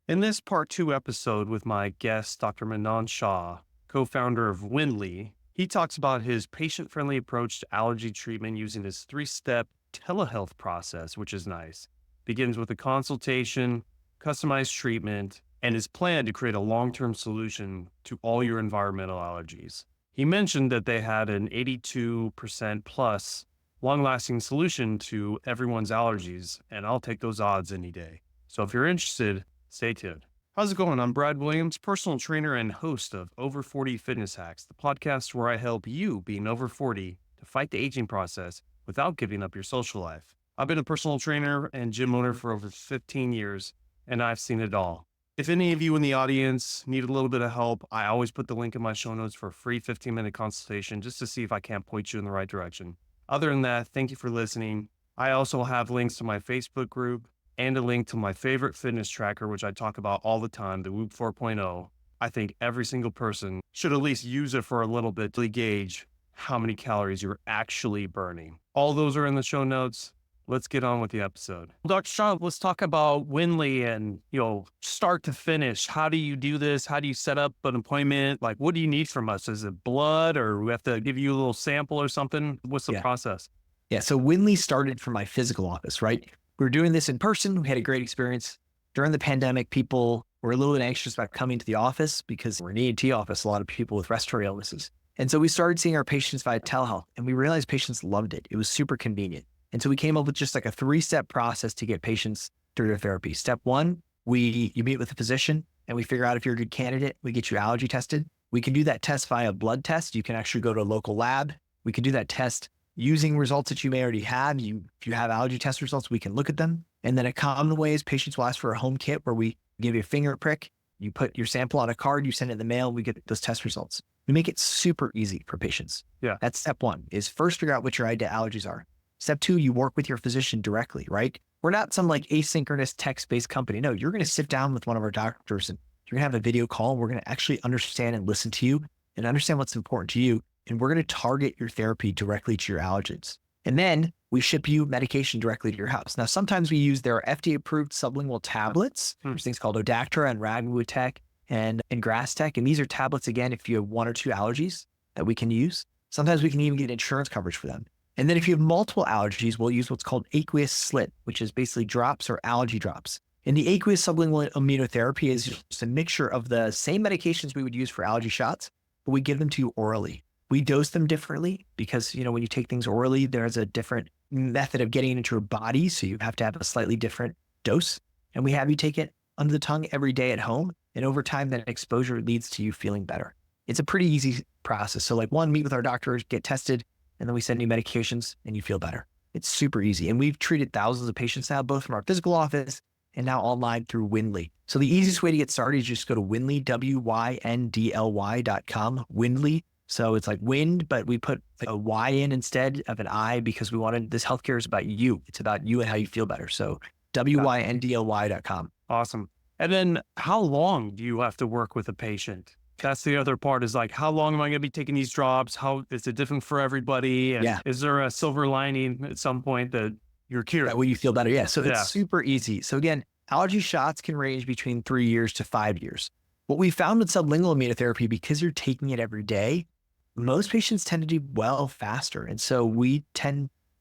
In this part two episode with my guest, Dr. Manan Shah, co-founder of WYNDLY, he talks about his patient-friendly approach to allergy treatment using his three-step telehealth process, which is nice. Begins with a consultation, customized treatment, and his plan to create a long-term solution to all your environmental allergies. He mentioned that they had an 82% plus long-lasting solution to everyone's allergies, and I'll take those odds any day. So if you're interested, stay tuned. How's it going? I'm Brad Williams, personal trainer and host of Over 40 Fitness Hacks, the podcast where I help you being over 40 to fight the aging process without giving up your social life. I've been a personal trainer and gym owner for over 15 years, and I've seen it all. If any of you in the audience need a little bit of help, I always put the link in my show notes for a free 15-minute consultation just to see if I can't point you in the right direction. Other than that, thank you for listening. I also have links to my Facebook group and a link to my favorite fitness tracker, which I talk about all the time, the Whoop 4.0. I think every single person should at least use it for a little bit to gauge how many calories you're actually burning. All those are in the show notes. Let's get on with the episode. Dr. Shah, let's talk about WYNDLY and, start to finish. How do you do this? How do you set up an appointment? Like, what do you need from us? Is it blood or we have to give you a little sample or something? What's the process? Yeah. So WYNDLY started from my physical office, right? We were doing this in person. We had a great experience. During the pandemic, people were a little bit anxious about coming to the office because we're an ENT office, a lot of people with respiratory illnesses. And so we started seeing our patients via telehealth, and we realized patients loved it. It was super convenient. And so we came up with just like a 3-step process to get patients through their therapy. Step one, you meet with a physician and we figure out if you're a good candidate. We get you allergy tested. We can do that test via blood test. You can actually go to a local lab. We can do that test using results that you may already have. If you have allergy test results, we can look at them. And then a common way is patients will ask for a home kit where we give you a finger prick. You put your sample on a card, you send it in the mail, we get those test results. We make it super easy for patients. Yeah. That's step one, is first figure out what your allergies are. Step two, you work with your physician directly, right? We're not some like asynchronous text-based company. No, you're going to sit down with one of our doctors and you're going to have a video call. We're going to actually understand and listen to you and understand what's important to you. And we're going to target your therapy directly to your allergens. And then we ship you medication directly to your house. Now, sometimes we use their FDA-approved sublingual tablets. There's things called Odactra and Ragwitech and Grasstech. And these are tablets, again, if you have 1 or 2 allergies that we can use. Sometimes we can even get insurance coverage for them. And then if you have multiple allergies, we'll use what's called aqueous slit, which is basically drops or allergy drops. And the aqueous sublingual immunotherapy is just a mixture of the same medications we would use for allergy shots, but we give them to you orally. We dose them differently because, when you take things orally, there's a different method of getting it into your body. So you have to have a slightly different dose. And we have you take it under the tongue every day at home. And over time, that exposure leads to you feeling better. It's a pretty easy process. So meet with our doctors, get tested, and then we send you medications and you feel better. It's super easy. And we've treated thousands of patients now, both from our physical office and now online through WYNDLY. So the easiest way to get started is just go to WYNDLY, WYNDLY.com, WYNDLY. So it's like wind, but we put a Y in instead of an I because we wanted this healthcare is about you. It's about you and how you feel better. So WYNDLY.com. Awesome. And then how long do you have to work with a patient? That's the other part is how long am I going to be taking these drops? How is it different for everybody? And is there a silver lining at some point that you're cured? That way you feel better. Yeah. So it's super easy. So again, allergy shots can range between 3 years to 5 years. What we found with sublingual immunotherapy, because you're taking it every day, most patients tend to do well faster. And so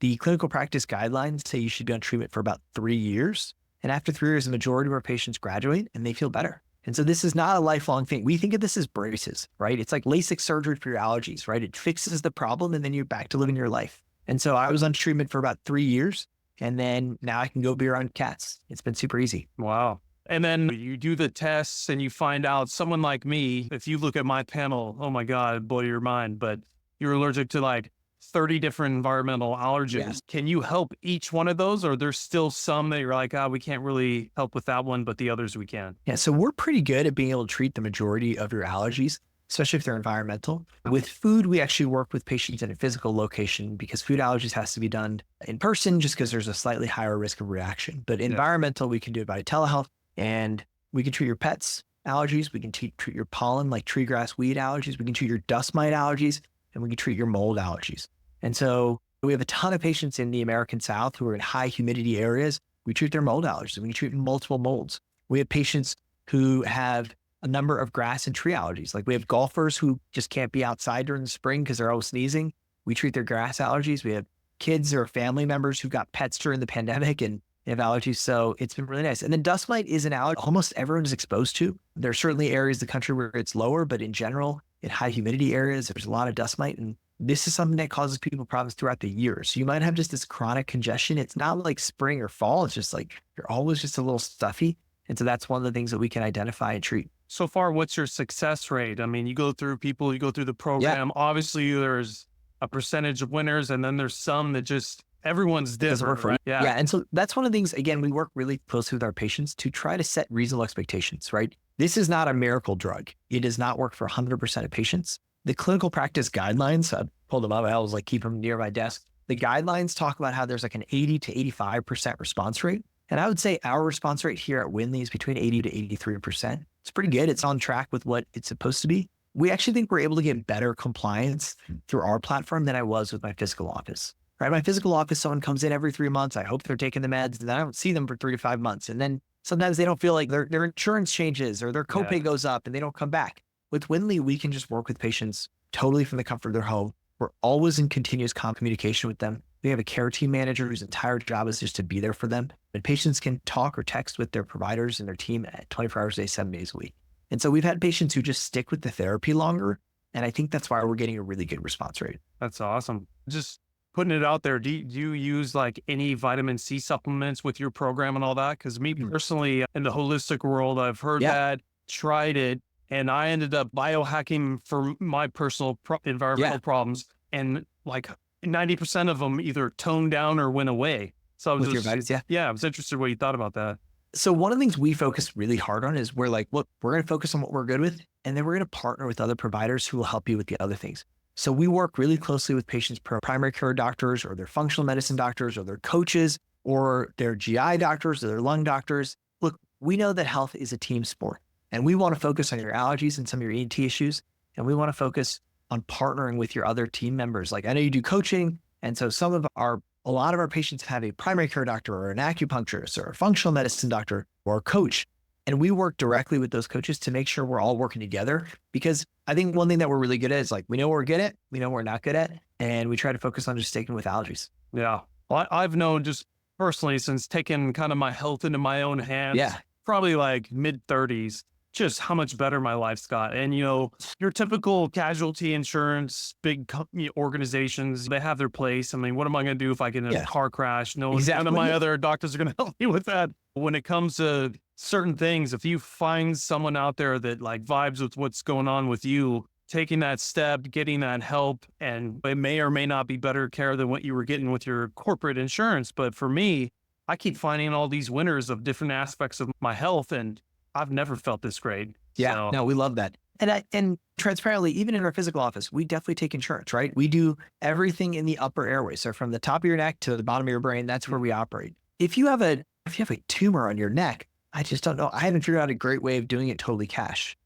the clinical practice guidelines say you should be on treatment for about 3 years. And after 3 years, the majority of our patients graduate and they feel better. And so this is not a lifelong thing. We think of this as braces, right? It's like LASIK surgery for your allergies, right? It fixes the problem and then you're back to living your life. And so I was on treatment for about 3 years and then now I can go be around cats. It's been super easy. Wow. And then you do the tests and you find out someone like me, if you look at my panel, oh my God, it'd blow your mind, but you're allergic to 30 different environmental allergens. Yeah. Can you help each one of those? Or there's still some that you're like, we can't really help with that one, but the others we can? Yeah. So we're pretty good at being able to treat the majority of your allergies, especially if they're environmental. With food, we actually work with patients in a physical location because food allergies has to be done in person just because there's a slightly higher risk of reaction. But environmental, we can do it by telehealth and we can treat your pets allergies. We can treat your pollen like tree grass weed allergies. We can treat your dust mite allergies and we can treat your mold allergies. And so we have a ton of patients in the American South who are in high humidity areas. We treat their mold allergies. We can treat multiple molds. We have patients who have a number of grass and tree allergies. Like we have golfers who just can't be outside during the spring because they're always sneezing. We treat their grass allergies. We have kids or family members who got pets during the pandemic and they have allergies. So it's been really nice. And then dust mite is an allergy almost everyone is exposed to. There are certainly areas of the country where it's lower, but in general, in high humidity areas, there's a lot of dust mite. And this is something that causes people problems throughout the year. So you might have just this chronic congestion. It's not like spring or fall. It's just like you're always just a little stuffy. And so that's one of the things that we can identify and treat. So far, what's your success rate? I mean, you go through the Yeah. program. Obviously, there's a percentage of winners, and then there's some that just everyone's Doesn't work different, for right? you. Yeah. And so that's one of the things, again, we work really closely with our patients to try to set reasonable expectations, right? This is not a miracle drug. It does not work for 100% of patients. The clinical practice guidelines, I pulled them up. I always like keep them near my desk. The guidelines talk about how there's like an 80 to 85% response rate. And I would say our response rate here at WYNDLY is between 80 to 83%. It's pretty good. It's on track with what it's supposed to be. We actually think we're able to get better compliance through our platform than I was with my physical office. Right? My physical office, someone comes in every 3 months. I hope they're taking the meds, and I don't see them for 3 to 5 months. And then sometimes they don't feel like their insurance changes or their copay goes up and they don't come back. With WYNDLY, we can just work with patients totally from the comfort of their home. We're always in continuous communication with them. We have a care team manager whose entire job is just to be there for them. But patients can talk or text with their providers and their team at 24 hours a day, 7 days a week. And so we've had patients who just stick with the therapy longer. And I think that's why we're getting a really good response rate. That's awesome. Just putting it out there. Do you use like any vitamin C supplements with your program and all that? Because me personally, in the holistic world, I've heard that, tried it, and I ended up biohacking for my personal environmental problems. And like 90% of them either toned down or went away. So I was With your vitamins, I was interested what you thought about that. So one of the things we focus really hard on is we're like, look, we're going to focus on what we're good with, and then we're going to partner with other providers who will help you with the other things. So we work really closely with patients' primary care doctors or their functional medicine doctors or their coaches or their GI doctors or their lung doctors. Look, we know that health is a team sport, and we want to focus on your allergies and some of your ENT issues, and we want to focus on partnering with your other team members. Like I know you do coaching, and so a lot of our patients have a primary care doctor or an acupuncturist or a functional medicine doctor or a coach. And we work directly with those coaches to make sure we're all working together. Because I think one thing that we're really good at is like, we know what we're good at, we know what we're not good at, and we try to focus on just sticking with allergies. Yeah. Well, I've known just personally since taking kind of my health into my own hands, probably like mid-30s, just how much better my life's got. And, your typical casualty insurance, big company organizations, they have their place. I mean, what am I going to do if I get in a car crash? None of my other doctors are going to help me with that. When it comes to certain things, if you find someone out there that like vibes with what's going on with you, taking that step, getting that help, and it may or may not be better care than what you were getting with your corporate insurance. But for me, I keep finding all these winners of different aspects of my health, and I've never felt this great. Yeah, So, no, we love that. And transparently, even in our physical office, we definitely take insurance, right? We do everything in the upper airway. So from the top of your neck to the bottom of your brain, that's where we operate. If you have a tumor on your neck, I just don't know. I haven't figured out a great way of doing it totally cash.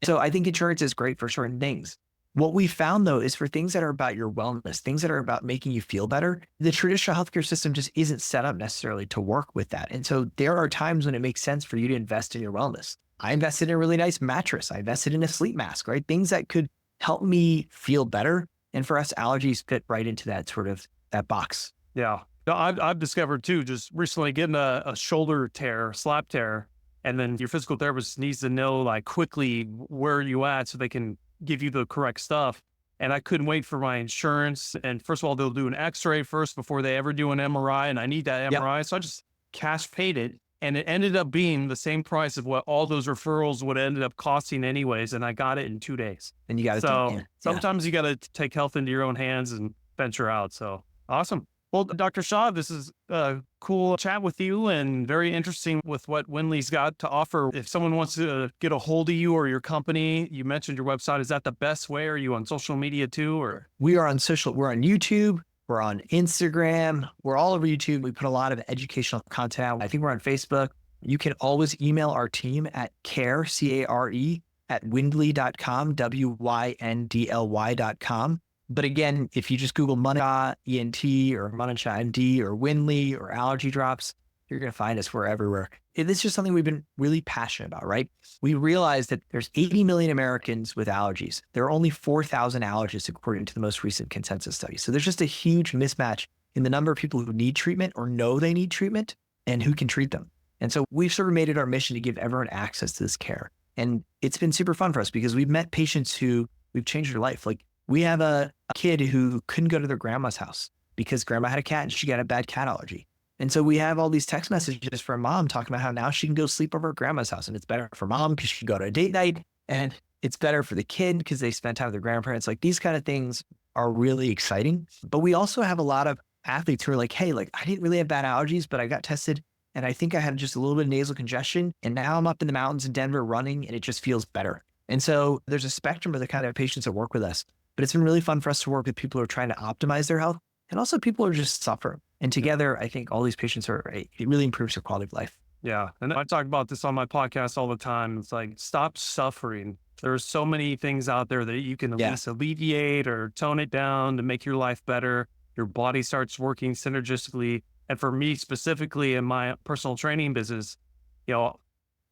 So I think insurance is great for certain things. What we found though, is for things that are about your wellness, things that are about making you feel better, the traditional healthcare system just isn't set up necessarily to work with that. And so there are times when it makes sense for you to invest in your wellness. I invested in a really nice mattress. I invested in a sleep mask, right? Things that could help me feel better. And for us, allergies fit right into that sort of that box. yeah. No, I've discovered too, just recently getting a shoulder tear, slap tear, and then your physical therapist needs to know like quickly where you at so they can give you the correct stuff. And I couldn't wait for my insurance. And first of all, they'll do an x-ray first before they ever do an MRI. And I need that MRI. So I just cash paid it. And it ended up being the same price of what all those referrals would ended up costing anyways. And I got it in 2 days. And you got So sometimes you got to take health into your own hands and venture out. So awesome. Well, Dr. Shah, this is a cool chat with you and very interesting with what WYNDLY's got to offer. If someone wants to get a hold of you or your company, you mentioned your website. Is that the best way? Are you on social media too? Or we are on social, we're on YouTube, we're on Instagram, we're all over YouTube. We put a lot of educational content out. I think we're on Facebook. You can always email our team at care, C-A-R-E, at wyndly.com, WYNDLY.com. But again, if you just Google Manan Shah ENT or Manan Shah MD or WYNDLY or allergy drops, you're going to find us. We're everywhere. this is just something we've been really passionate about, right? We realize that there's 80 million Americans with allergies. There are only 4,000 allergists according to the most recent consensus study. So there's just a huge mismatch in the number of people who need treatment or know they need treatment and who can treat them. And so we've sort of made it our mission to give everyone access to this care. And it's been super fun for us because we've met patients who we've changed their life. Like we have a kid who couldn't go to their grandma's house because grandma had a cat and she got a bad cat allergy. And so we have all these text messages from mom talking about how now she can go sleep over at grandma's house, and it's better for mom because she can go to a date night, and it's better for the kid because they spend time with their grandparents. Like these kind of things are really exciting. But we also have a lot of athletes who are like, hey, like I didn't really have bad allergies, but I got tested and I think I had just a little bit of nasal congestion. And now I'm up in the mountains in Denver running and it just feels better. And so there's a spectrum of the kind of patients that work with us. But it's been really fun for us to work with people who are trying to optimize their health and also people who are just suffering. And together, I think all these patients it really improves their quality of life. Yeah. And I talk about this on my podcast all the time. It's like, stop suffering. There's so many things out there that you can at least alleviate or tone it down to make your life better. Your body starts working synergistically. And for me specifically in my personal training business,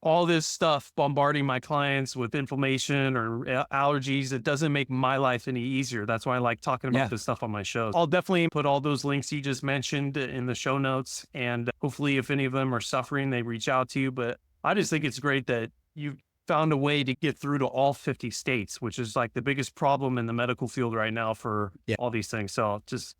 all this stuff bombarding my clients with inflammation or allergies, it doesn't make my life any easier. That's why I like talking about this stuff on my show. I'll definitely put all those links you just mentioned in the show notes. And hopefully if any of them are suffering, they reach out to you. But I just think it's great that you found a way to get through to all 50 states, which is like the biggest problem in the medical field right now for all these things. So just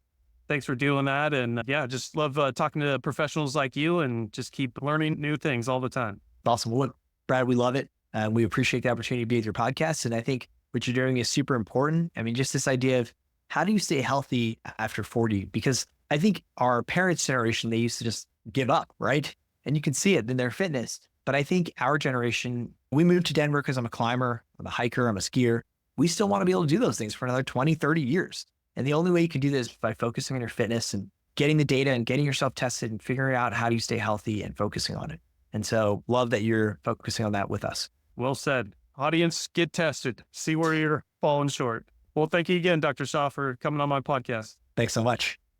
thanks for doing that. And just love talking to professionals like you and just keep learning new things all the time. Awesome. Well, look, Brad, we love it. We appreciate the opportunity to be with your podcast. And I think what you're doing is super important. I mean, just this idea of how do you stay healthy after 40? Because I think our parents' generation, they used to just give up, right? And you can see it in their fitness. But I think our generation, we moved to Denver because I'm a climber, I'm a hiker, I'm a skier. We still want to be able to do those things for another 20, 30 years. And the only way you can do this is by focusing on your fitness and getting the data and getting yourself tested and figuring out how do you stay healthy and focusing on it. And so love that you're focusing on that with us. Well said. Audience, get tested. See where you're falling short. Well, thank you again, Dr. Shah, for coming on my podcast. Thanks so much.